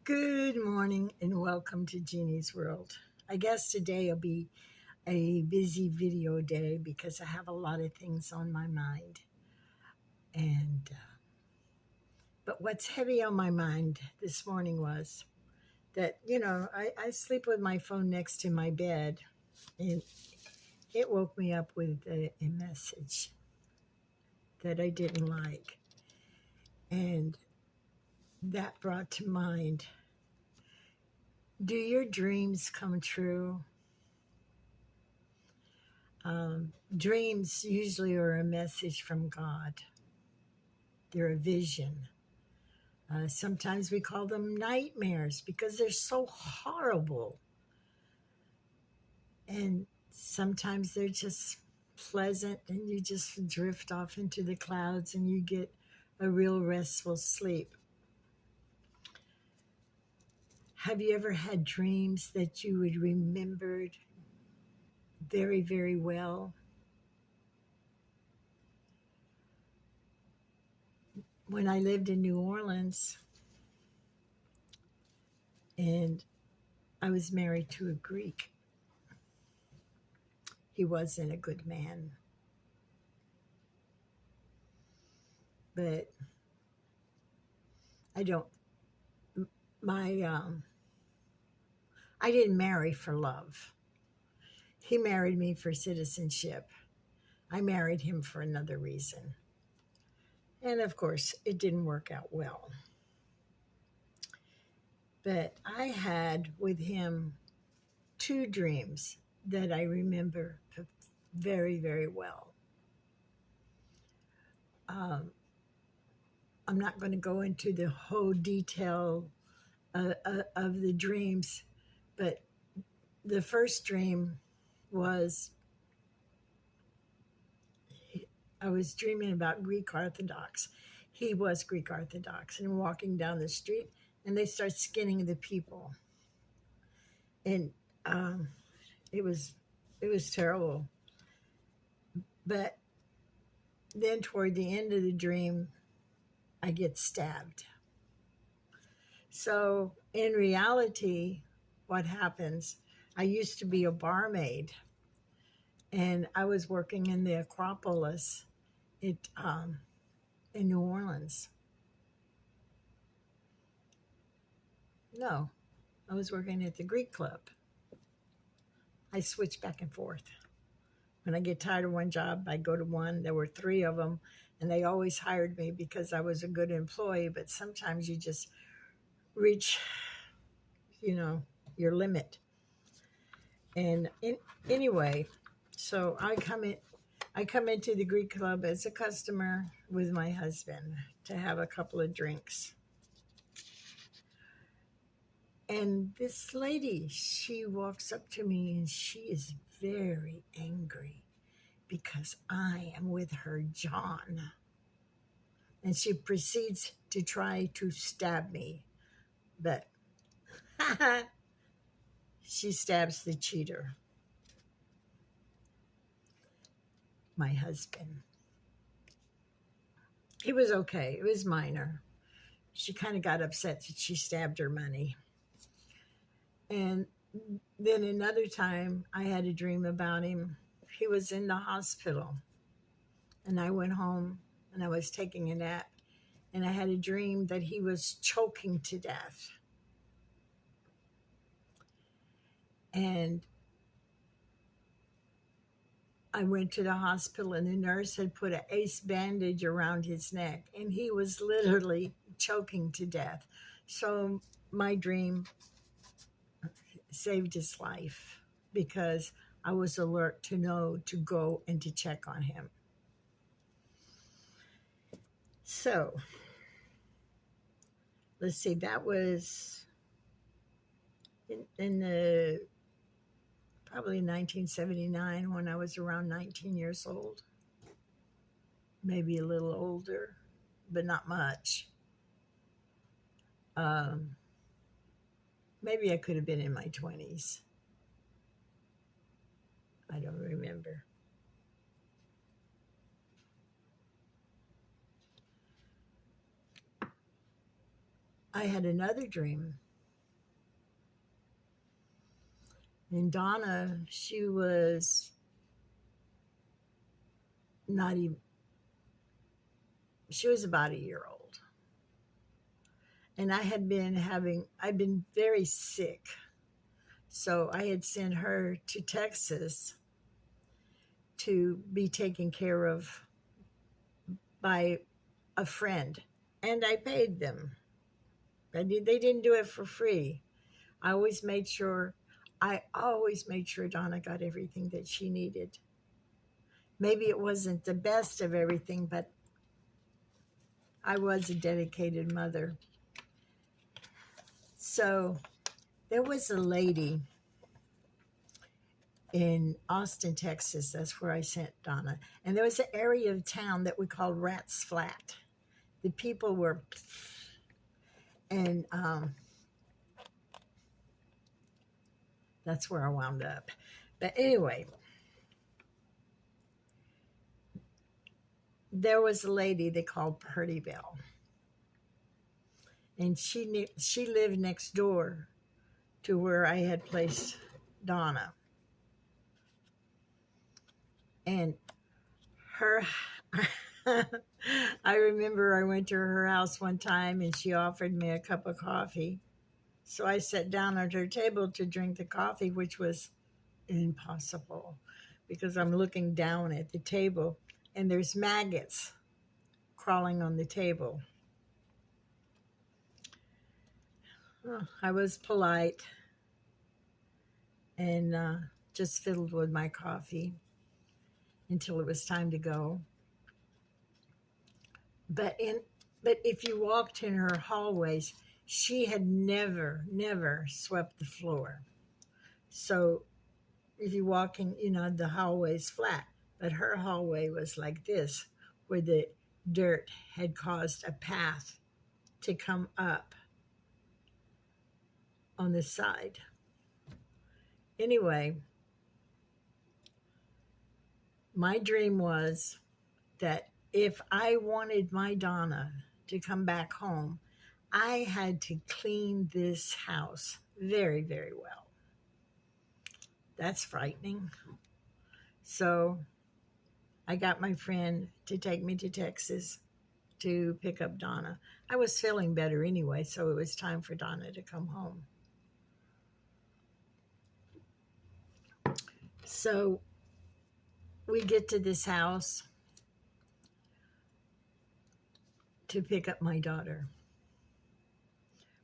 Good morning and welcome to Jeannie's World. I guess today will be a busy video day because I have a lot of things on my mind. And but what's heavy on my mind this morning was that I sleep with my phone next to my bed, and it woke me up with a message that I didn't like, and that brought to mind: do your dreams come true? Dreams usually are a message from God. They're a vision. Sometimes we call them nightmares because they're so horrible. And sometimes they're just pleasant and you just drift off into the clouds and you get a real restful sleep. Have you ever had dreams that you would remembered very, very well? When I lived in New Orleans and I was married to a Greek, he wasn't a good man. But I don't, my, I didn't marry for love. He married me for citizenship. I married him for another reason. And of course, it didn't work out well. But I had with him two dreams that I remember very, very well. Um, I'm not going to go into the whole detail of the dreams, but the first dream was I was dreaming about Greek Orthodox. He was Greek Orthodox, and walking down the street, and they start skinning the people, and um, it was it was terrible. But then toward the end of the dream, I get stabbed. So in reality, what happens? I used to be a barmaid, and I was working in the Acropolis, it in New Orleans. No, I was working at the Greek Club. I switch back and forth. When I get tired of one job, I go to one. There were three of them, and they always hired me because I was a good employee. But sometimes you just reach, you know, your limit. And anyway, so I come into the Greek Club as a customer with my husband to have a couple of drinks. And this lady, she walks up to me and she is very angry because I am with her John. And she proceeds to try to stab me. But she stabs the cheater, my husband. He was okay. It was minor. She kind of got upset that she stabbed her money. And then another time I had a dream about him. He was in the hospital. And I went home and I was taking a nap. And I had a dream that he was choking to death. And I went to the hospital and the nurse had put an ace bandage around his neck and he was literally choking to death. So my dream saved his life because I was alert to know to go and to check on him. So let's see, that was in the probably 1979 when I was around 19 years old, maybe a little older, but not much. Um, Maybe I could have been in my 20s. I don't remember. I had another dream And Donna, she was not even, she was about a year old. And I'd been very sick. So I had sent her to Texas to be taken care of by a friend. And I paid them. They didn't do it for free. I always made sure, I always made sure Donna got everything that she needed. Maybe it wasn't the best of everything, but I was a dedicated mother. So there was a lady in Austin, Texas. That's where I sent Donna. And there was an area of town that we called Rat's Flat. The people were, and that's where I wound up. But anyway, there was a lady they called Purdy Bell. And she lived next door to where I had placed Donna. And her, I remember I went to her house one time and she offered me a cup of coffee. So I sat down at her table to drink the coffee, which was impossible because I'm looking down at the table and there's maggots crawling on the table. Oh, I was polite and just fiddled with my coffee until it was time to go. But if you walked in her hallways, she had never swept the floor. So if you walk in, the hallway's flat, but her hallway was like this, where the dirt had caused a path to come up on the side. Anyway, my dream was that if I wanted my Donna to come back home, I had to clean this house very, very well. That's frightening. So I got my friend to take me to Texas to pick up Donna. I was feeling better anyway, so it was time for Donna to come home. So we get to this house to pick up my daughter.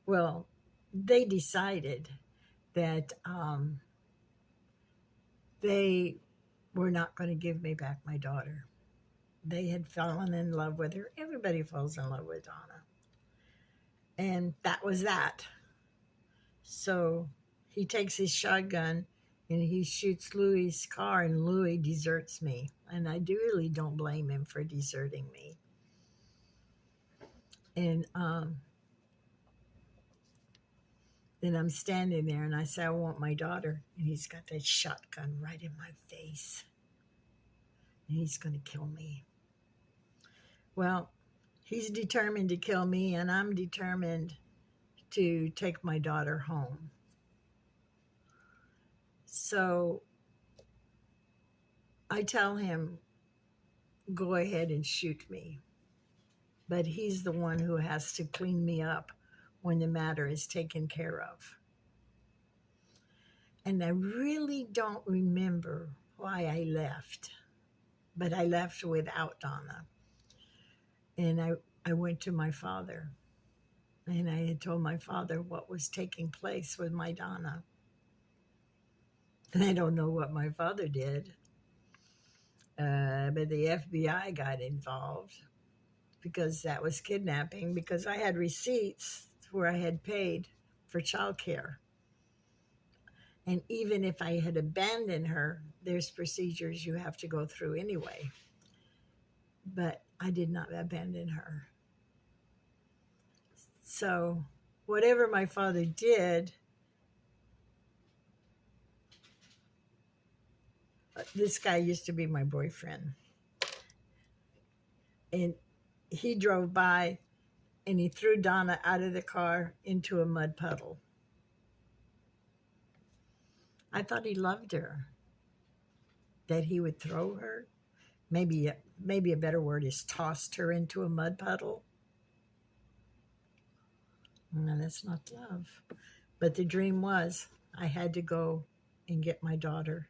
Well, they decided that they were not going to give me back my daughter. They had fallen in love with her. Everybody falls in love with Donna. And that was that. So he takes his shotgun and he shoots Louie's car, and Louie deserts me. And I really don't blame him for deserting me. And then I'm standing there and I say, I want my daughter. And he's got that shotgun right in my face. And he's going to kill me. Well, he's determined to kill me, and I'm determined to take my daughter home. So I tell him, go ahead and shoot me. But he's the one who has to clean me up when the matter is taken care of. And I really don't remember why I left, but I left without Donna. And I went to my father, and I had told my father what was taking place with my Donna. And I don't know what my father did, but the FBI got involved because that was kidnapping, because I had receipts where I had paid for childcare. And even if I had abandoned her, there's procedures you have to go through anyway. But I did not abandon her. So whatever my father did, this guy used to be my boyfriend. And he drove by and he threw Donna out of the car into a mud puddle. I thought he loved her, that he would throw her. Maybe a better word is tossed her into a mud puddle. No, that's not love. But the dream was I had to go and get my daughter.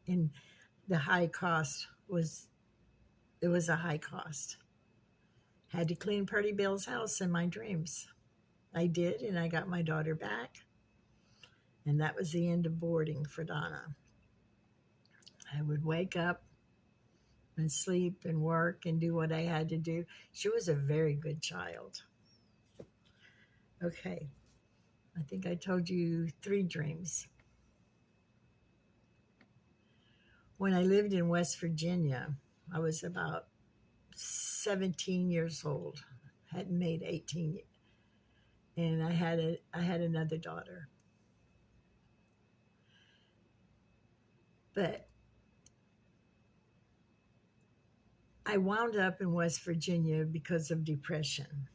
And the high cost was, it was a high cost. Had to clean Purdy Bill's house in my dreams. I did, and I got my daughter back. And that was the end of boarding for Donna. I would wake up and sleep and work and do what I had to do. She was a very good child. Okay, I think I told you 3 dreams. When I lived in West Virginia, I was about 17 years old, hadn't made 18 yet, and I had another daughter. But I wound up in West Virginia because of depression.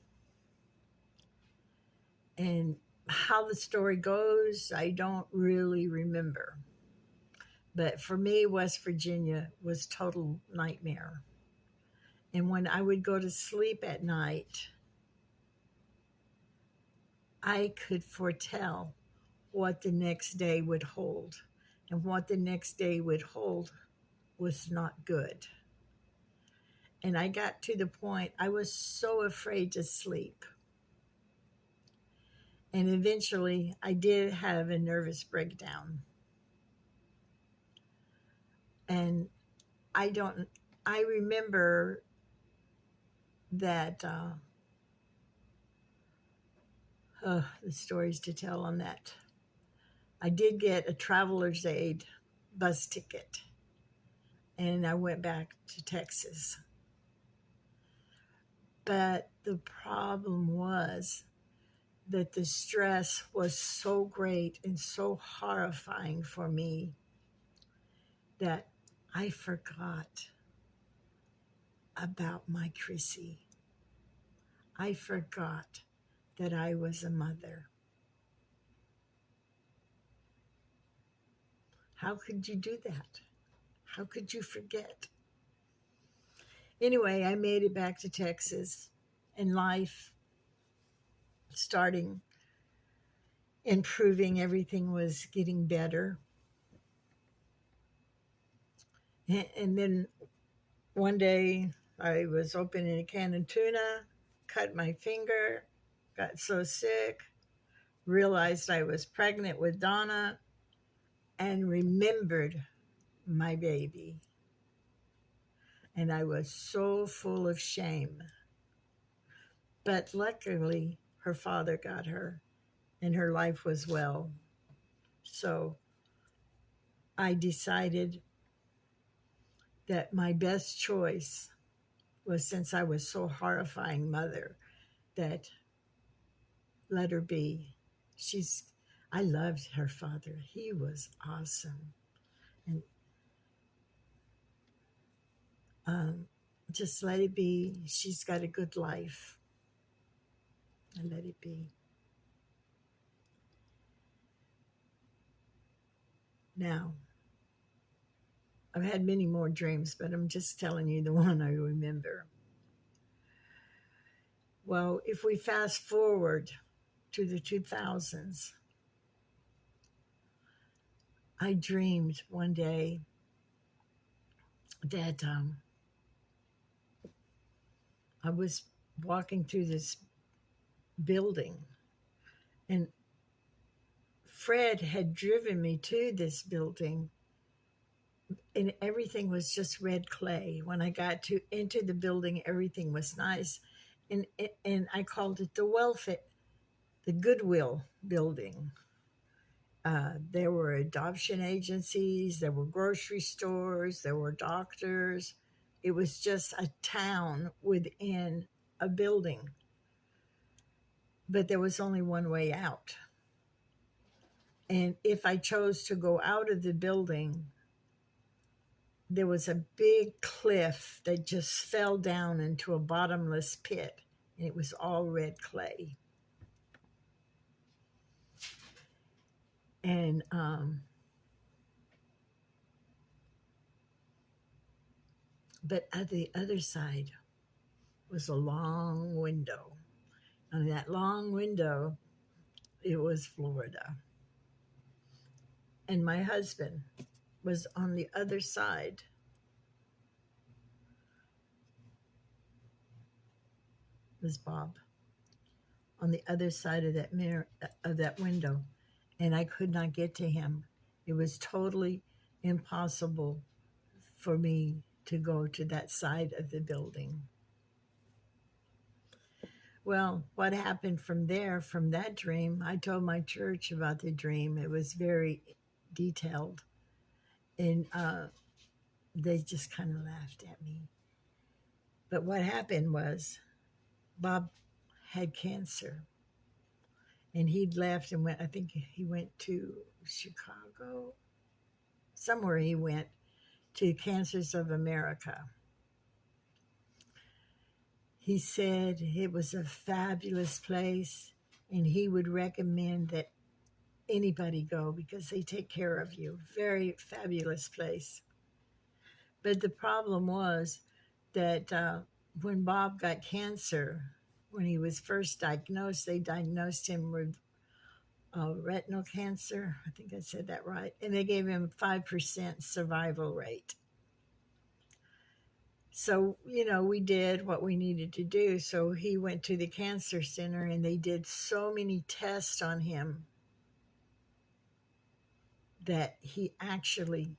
And how the story goes, I don't really remember. But for me, West Virginia was total nightmare. And when I would go to sleep at night, I could foretell what the next day would hold. And what the next day would hold was not good. And I got to the point I was so afraid to sleep. And eventually I did have a nervous breakdown. And I remember that the stories to tell on that. I did get a traveler's aid bus ticket, and I went back to Texas. But the problem was that the stress was so great and so horrifying for me that I forgot about my Chrissy. I forgot that I was a mother. How could you do that? How could you forget? Anyway, I made it back to Texas, and life starting improving, everything was getting better. And then one day I was opening a can of tuna, cut my finger, got so sick, realized I was pregnant with Donna, and remembered my baby. And I was so full of shame. But luckily, her father got her, and her life was well. So I decided that my best choice was, since I was so horrifying mother, that let her be. I loved her father. He was awesome. And just let it be. She's got a good life. And let it be. Now, I've had many more dreams, but I'm just telling you the one I remember. Well, if we fast forward to the 2000s, I dreamed one day that I was walking through this building, and Fred had driven me to this building, and everything was just red clay. When I got into the building, everything was nice, and I called it the Goodwill building. There were adoption agencies, there were grocery stores, there were doctors. It was just a town within a building. But there was only one way out. And if I chose to go out of the building, there was a big cliff that just fell down into a bottomless pit. And it was all red clay. And But at the other side was a long window. On that long window, it was Florida. And my husband was on the other side, was Bob, on the other side of that mirror, of that window. And I could not get to him. It was totally impossible for me to go to that side of the building. Well, what happened from there, from that dream, I told my church about the dream. It was very detailed. And they just kind of laughed at me. But what happened was Bob had cancer. And he'd left and went, I think he went to Chicago, somewhere he went to Cancers of America. He said it was a fabulous place and he would recommend that anybody go because they take care of you. Very fabulous place. But the problem was that when Bob got cancer, when he was first diagnosed, they diagnosed him with retinal cancer. I think I said that right. And they gave him 5% survival rate. So, we did what we needed to do. So he went to the cancer center and they did so many tests on him that he actually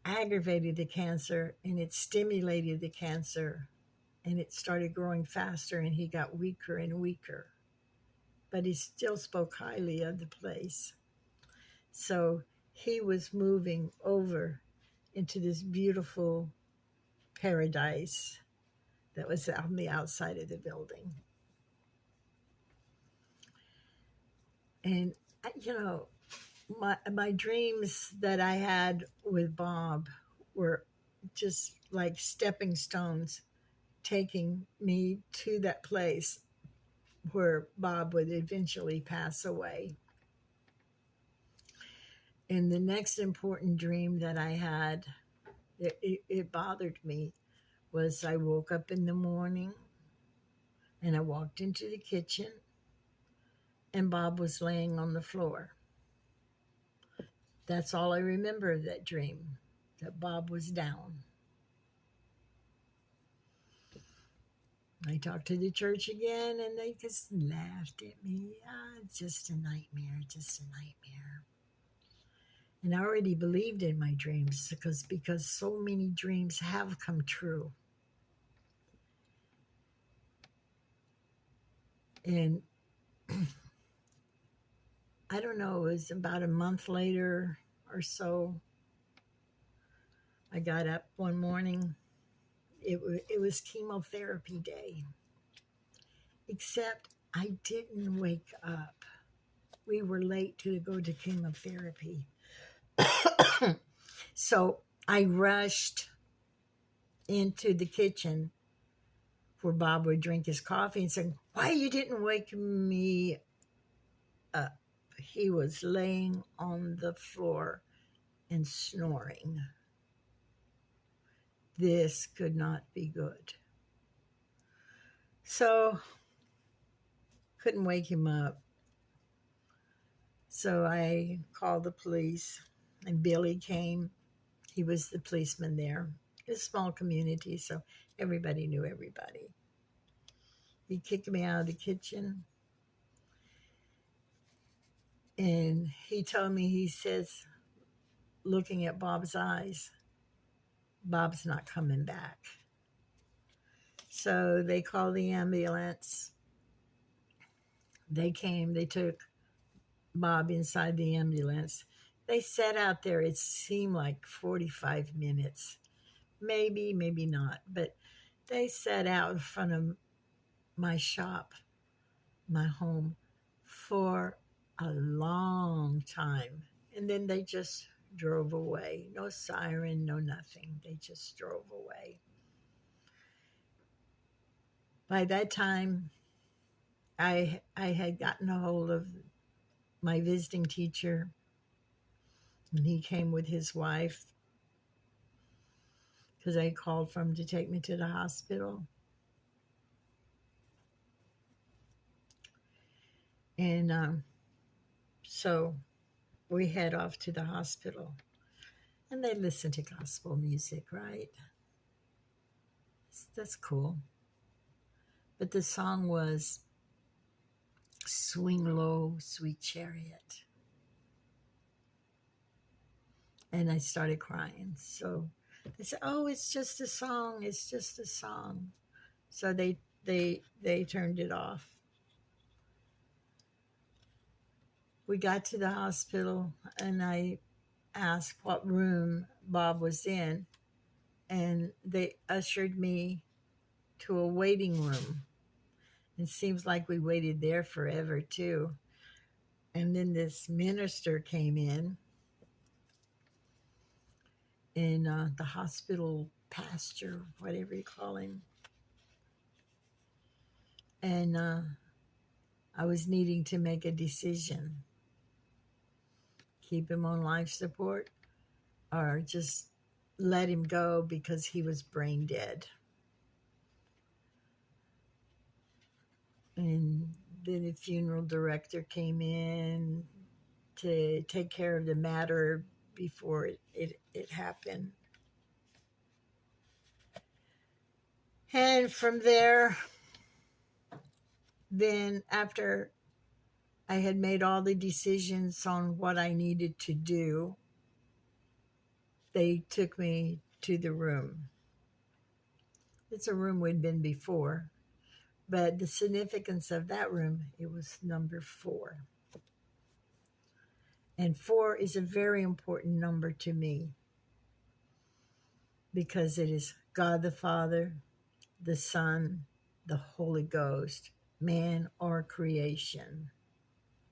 aggravated the cancer and it stimulated the cancer and it started growing faster and he got weaker and weaker. But he still spoke highly of the place. So he was moving over into this beautiful paradise that was on the outside of the building. And, my dreams that I had with Bob were just like stepping stones taking me to that place where Bob would eventually pass away. And the next important dream that I had, it bothered me, was I woke up in the morning and I walked into the kitchen and Bob was laying on the floor. That's all I remember of that dream, that Bob was down. I talked to the church again and they just laughed at me. It's just a nightmare, just a nightmare. And I already believed in my dreams because so many dreams have come true. And I don't know, it was about a month later or so, I got up one morning. It was chemotherapy day, except I didn't wake up. We were late to go to chemotherapy. So I rushed into the kitchen where Bob would drink his coffee and said, "Why you didn't wake me up?" He was laying on the floor and snoring. This could not be good. So, couldn't wake him up. So I called the police and Billy came. He was the policeman there. It's a small community, so everybody knew everybody. He kicked me out of the kitchen. And he told me, he says, looking at Bob's eyes, Bob's not coming back. So they called the ambulance. They came, they took Bob inside the ambulance. They sat out there, it seemed like 45 minutes. Maybe, maybe not. But they sat out in front of my shop, my home, for a long time. And then they just drove away. No siren, no nothing. They just drove away. By that time, I had gotten a hold of my visiting teacher, and he came with his wife because they called for him to take me to the hospital. And so we head off to the hospital, and they listen to gospel music, right? That's cool. But the song was Swing Low, Sweet Chariot. And I started crying. So they said, "Oh, it's just a song. It's just a song." So they turned it off. We got to the hospital, and I asked what room Bob was in, and they ushered me to a waiting room. It seems like we waited there forever too. And then this minister came in the hospital pastor, whatever you call him. And I was needing to make a decision: keep him on life support or just let him go because he was brain dead. And then the funeral director came in to take care of the matter before it happened. And from there, then after I had made all the decisions on what I needed to do, they took me to the room. It's a room we'd been before, but the significance of that room, it was number 4. And 4 is a very important number to me because it is God the Father, the Son, the Holy Ghost, man or creation,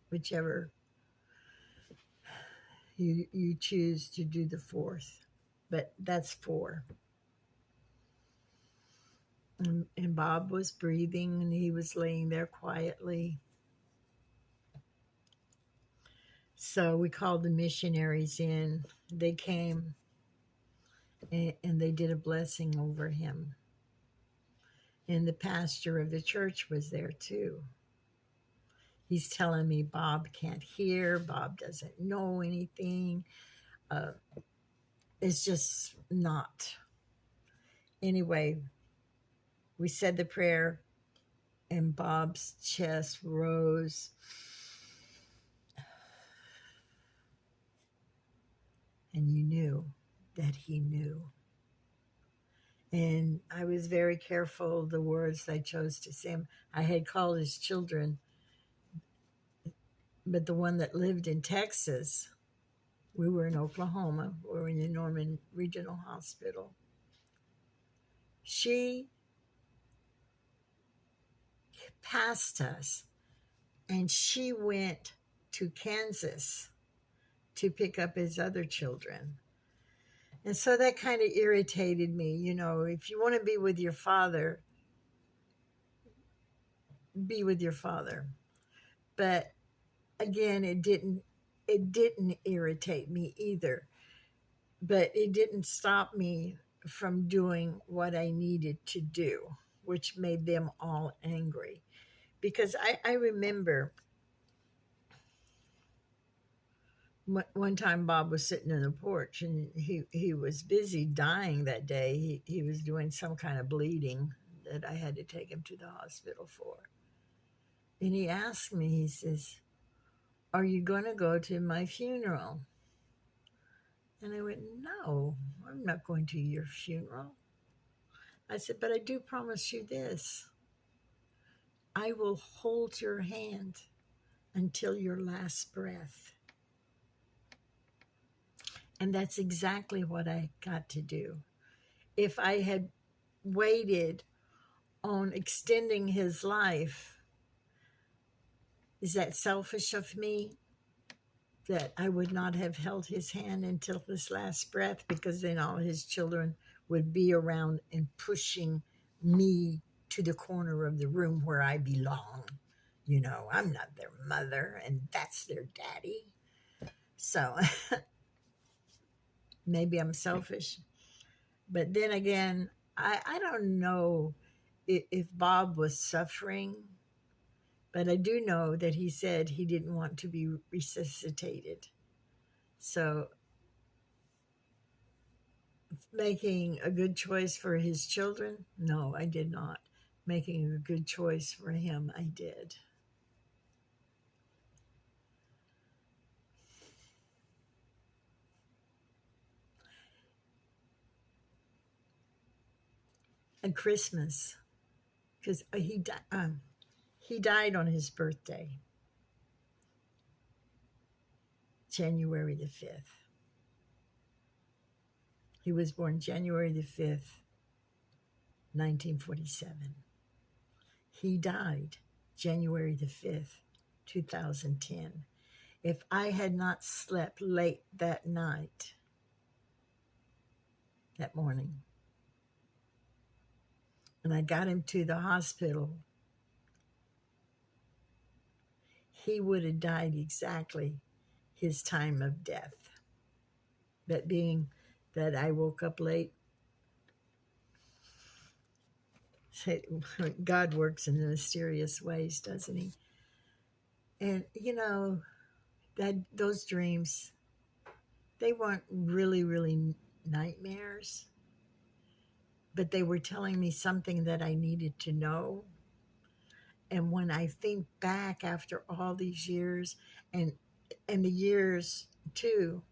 whichever you choose to do the 4th. But that's 4. And Bob was breathing, and he was laying there quietly. So we called the missionaries in. They came, and they did a blessing over him. And the pastor of the church was there too. He's telling me Bob can't hear, Bob doesn't know anything. It's just not. Anyway, we said the prayer, and Bob's chest rose. And you knew that he knew. And I was very careful the words I chose to say. I had called his children, but the one that lived in Texas, we were in Oklahoma, we were in the Norman Regional Hospital. She passed us, and she went to Kansas to pick up his other children. And so that kind of irritated me. You know, if you want to be with your father, be with your father. But again, it didn't irritate me either. But it didn't stop me from doing what I needed to do, which made them all angry. Because I remember one time Bob was sitting on the porch, and he was busy dying that day. He was doing some kind of bleeding that I had to take him to the hospital for. And he asked me, he says, "Are you going to go to my funeral?" And I went, "No, I'm not going to your funeral." I said, "But I do promise you this. I will hold your hand until your last breath." And that's exactly what I got to do. If I had waited on extending his life, is that selfish of me? That I would not have held his hand until his last breath, because then all his children would be around and pushing me to the corner of the room where I belong. You know, I'm not their mother, and that's their daddy. So maybe I'm selfish. But then again, I don't know if Bob was suffering, but I do know that he said he didn't want to be resuscitated. So making a good choice for his children? No, I did not. Making a good choice for him, I did. And Christmas, because he died on his birthday, January the 5th. He was born January the 5th, 1947. He died January the 5th, 2010. If I had not slept late that night, that morning, and I got him to the hospital, he would have died exactly his time of death. That being that I woke up late, God works in mysterious ways, doesn't he? And that those dreams, they weren't really nightmares, but they were telling me something that I needed to know. And when I think back after all these years, and the years too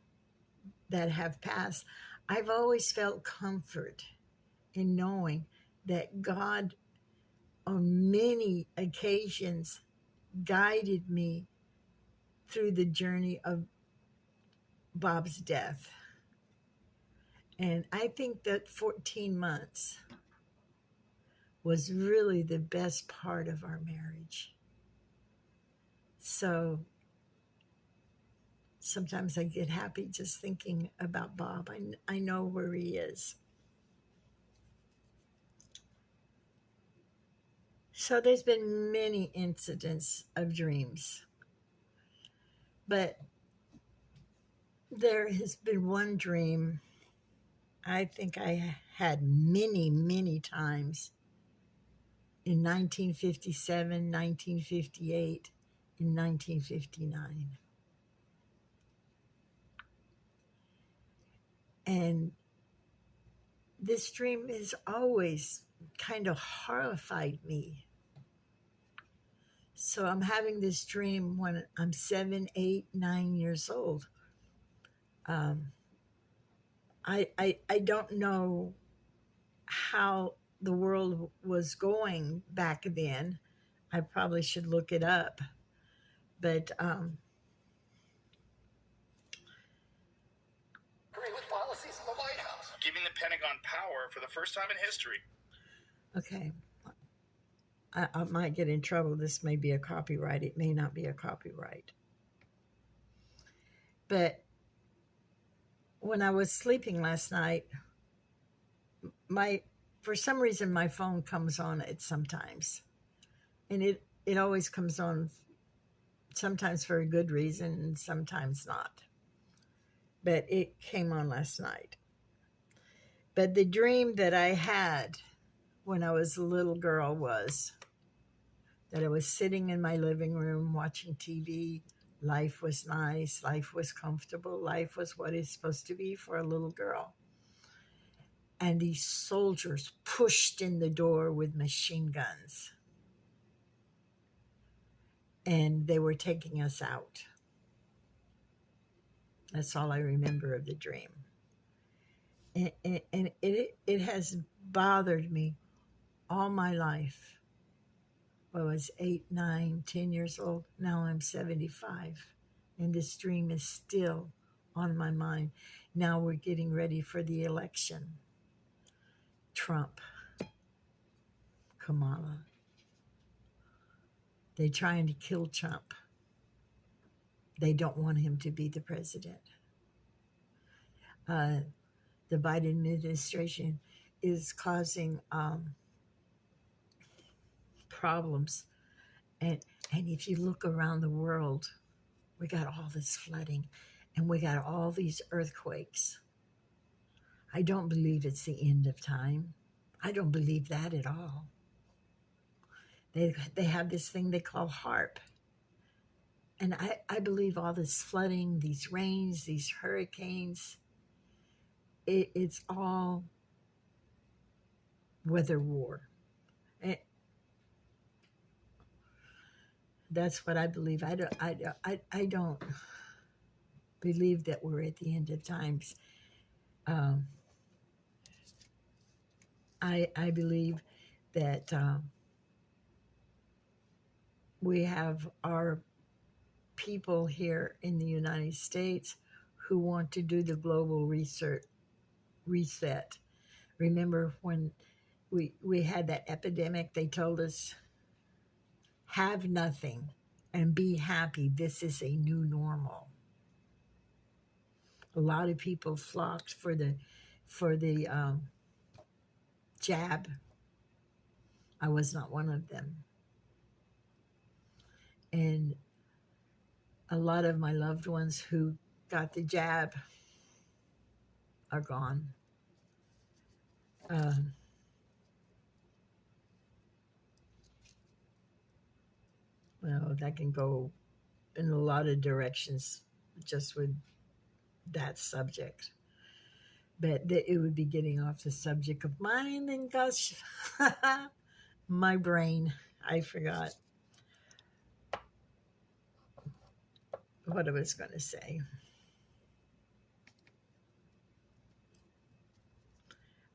that have passed, I've always felt comfort in knowing that God on many occasions guided me through the journey of Bob's death. And I think that 14 months was really the best part of our marriage. So sometimes I get happy just thinking about Bob. I know where he is. So there's been many incidents of dreams, but there has been one dream I think I had many times in 1957, 1958, and 1959. And this dream has always kind of horrified me. So I'm having this dream when I'm 7, 8, 9 years old. I don't know how the world was going back then. I probably should look it up. But with policies in the White House, giving the Pentagon power for the first time in history. Okay. I might get in trouble. This may be a copyright. It may not be a copyright. But when I was sleeping last night, for some reason my phone comes on it sometimes. And it always comes on sometimes for a good reason and sometimes not. But it came on last night. But the dream that I had when I was a little girl was that I was sitting in my living room watching TV. Life was nice. Life was comfortable. Life was what it's supposed to be for a little girl. And these soldiers pushed in the door with machine guns. And they were taking us out. That's all I remember of the dream. And it has bothered me all my life. I was 8, 9, 10 years old. Now I'm 75. And this dream is still on my mind. Now we're getting ready for the election. Trump, Kamala. They're trying to kill Trump. They don't want him to be the president. The Biden administration is causing problems. And if you look around the world, we got all this flooding and we got all these earthquakes. I don't believe it's the end of time. I don't believe that at all. They have this thing they call HARP. And I believe all this flooding, these rains, these hurricanes, it's all weather war. And that's what I believe. I don't believe that we're at the end of times. Um, I believe that we have our people here in the United States who want to do the global reset. Remember when we had that epidemic, they told us, have nothing and be happy. This is a new normal. A lot of people flocked for the jab. I was not one of them. And a lot of my loved ones who got the jab are gone. Well, that can go in a lot of directions just with that subject. But it would be getting off the subject of mine and gosh, my brain, I forgot what I was going to say.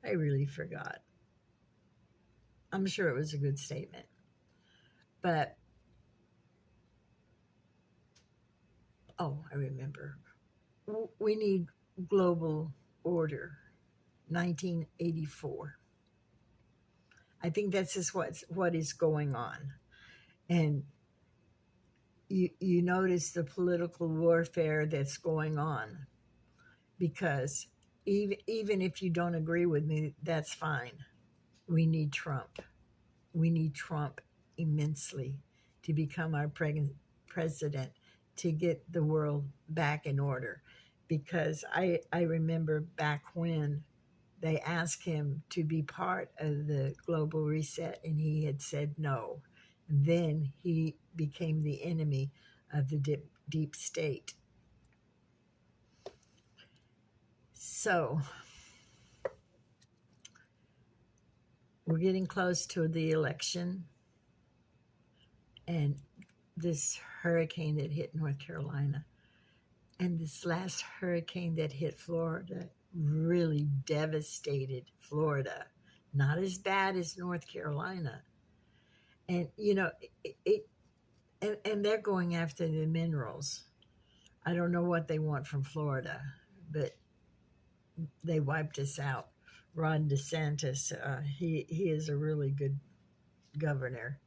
I really forgot. I'm sure it was a good statement. But, oh, I remember. We need global order, 1984. I think that's just what is going on. And you notice the political warfare that's going on, because even if you don't agree with me, that's fine. We need Trump. We need Trump immensely to become our president, to get the world back in order. Because I remember back when they asked him to be part of the global reset and he had said no. Then he became the enemy of the deep state. So we're getting close to the election, and this hurricane that hit North Carolina and this last hurricane that hit Florida really devastated Florida. Not as bad as North Carolina. And, and they're going after the minerals. I don't know what they want from Florida, but they wiped us out. Ron DeSantis, he is a really good governor,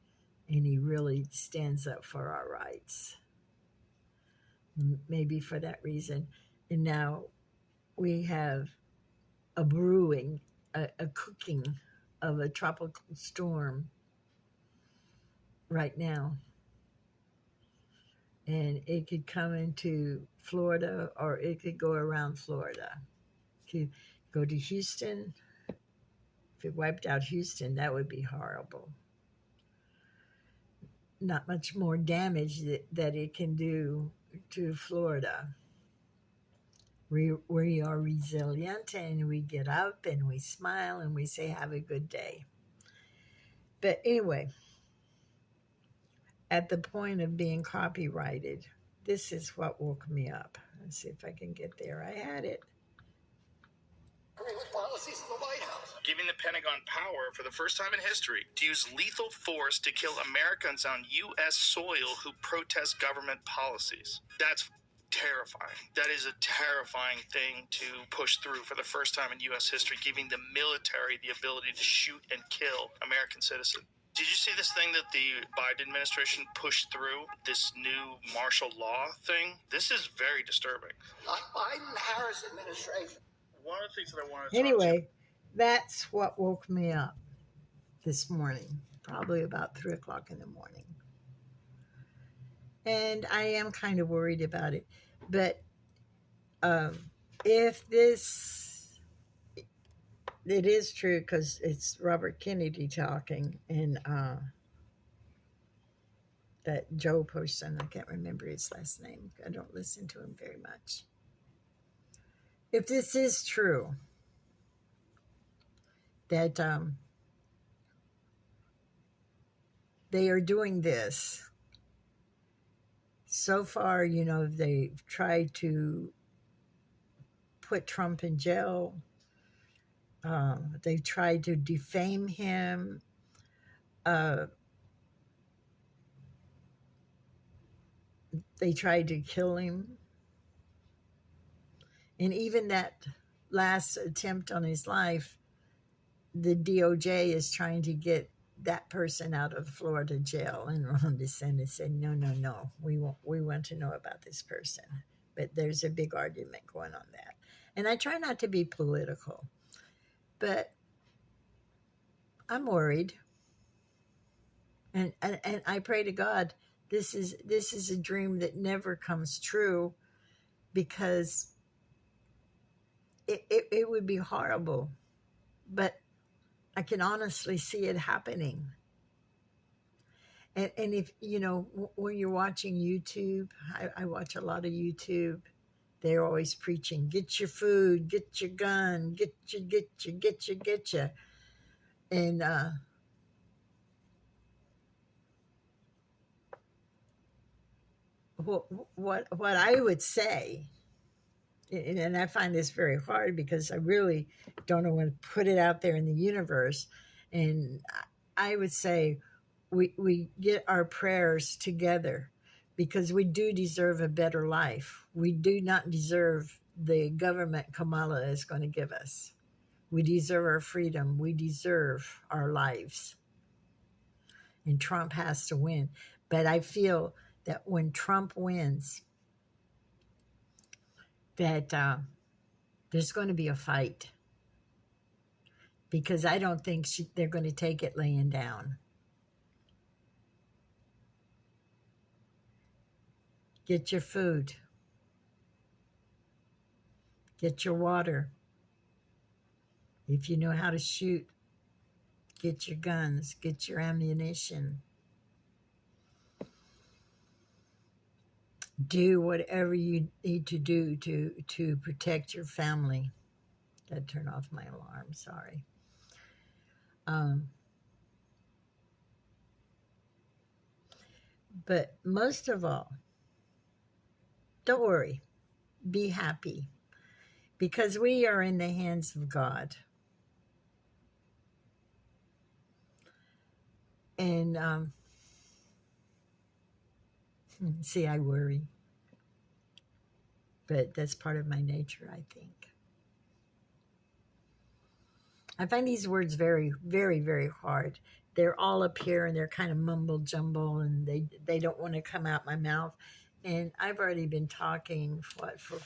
and he really stands up for our rights. Maybe for that reason. And now we have a brewing, a cooking of a tropical storm right now. And it could come into Florida, or it could go around Florida. It could go to Houston. If it wiped out Houston, that would be horrible. Not much more damage that it can do to Florida. We are resilient, and we get up and we smile and we say, have a good day. But anyway, at the point of being copyrighted, this is what woke me up. Let's see if I can get there. I had it. Policies in the White House, giving the Pentagon power for the first time in history to use lethal force to kill Americans on U.S. soil who protest government policies. That's terrifying. That is a terrifying thing to push through for the first time in U.S. history, giving the military the ability to shoot and kill American citizens. Did you see this thing that the Biden administration pushed through, this new martial law thing? This is very disturbing. Biden-Harris administration. One of the things that I wanted to Anyway, that's what woke me up this morning, probably about 3 o'clock in the morning. And I am kind of worried about it. But if this it is true because it's Robert Kennedy talking, and that Joe person, I can't remember his last name. I don't listen to him very much. If this is true, that they are doing this, so far, they've tried to put Trump in jail. They tried to defame him. Uh, they tried to kill him. And even that last attempt on his life, the DOJ is trying to get that person out of Florida jail. And Ron DeSantis said, no, we want to know about this person. But there's a big argument going on that. And I try not to be political, but I'm worried. And I pray to God, this is a dream that never comes true, because it would be horrible. But I can honestly see it happening. And if, when you're watching YouTube, I watch a lot of YouTube, they're always preaching, get your food, get your gun, get you. And what I would say, and I find this very hard because I really don't know when to put it out there in the universe, and I would say we get our prayers together, because we do deserve a better life. We do not deserve the government Kamala is going to give us. We deserve our freedom. We deserve our lives. And Trump has to win. But I feel that when Trump wins, that there's going to be a fight, because I don't think they're going to take it laying down. Get your food. Get your water. If you know how to shoot, get your guns, get your ammunition. Do whatever you need to do to protect your family. Gotta turn off my alarm, sorry. But most of all, don't worry. Be happy, because we are in the hands of God. And see, I worry. But that's part of my nature, I think. I find these words very, very, very hard. They're all up here and they're kind of mumble jumble, and they don't want to come out my mouth. And I've already been talking, for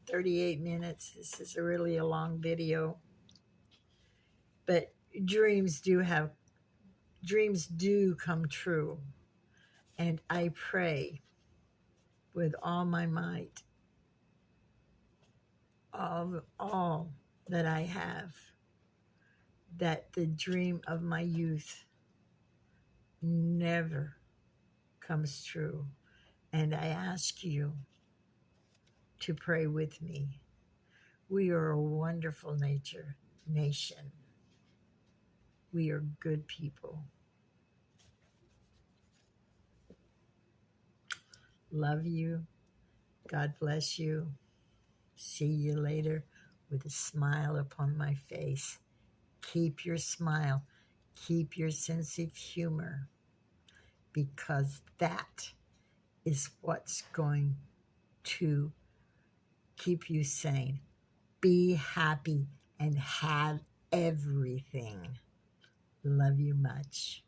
38 minutes. This is really a long video. But dreams do come true. And I pray with all my might, of all that I have, that the dream of my youth never comes true. And I ask you to pray with me. We are a wonderful nation. We are good people. Love you. God bless you. See you later with a smile upon my face. Keep your smile. Keep your sense of humor, because that is what's going to keep you sane. Be happy and have everything. Love you much.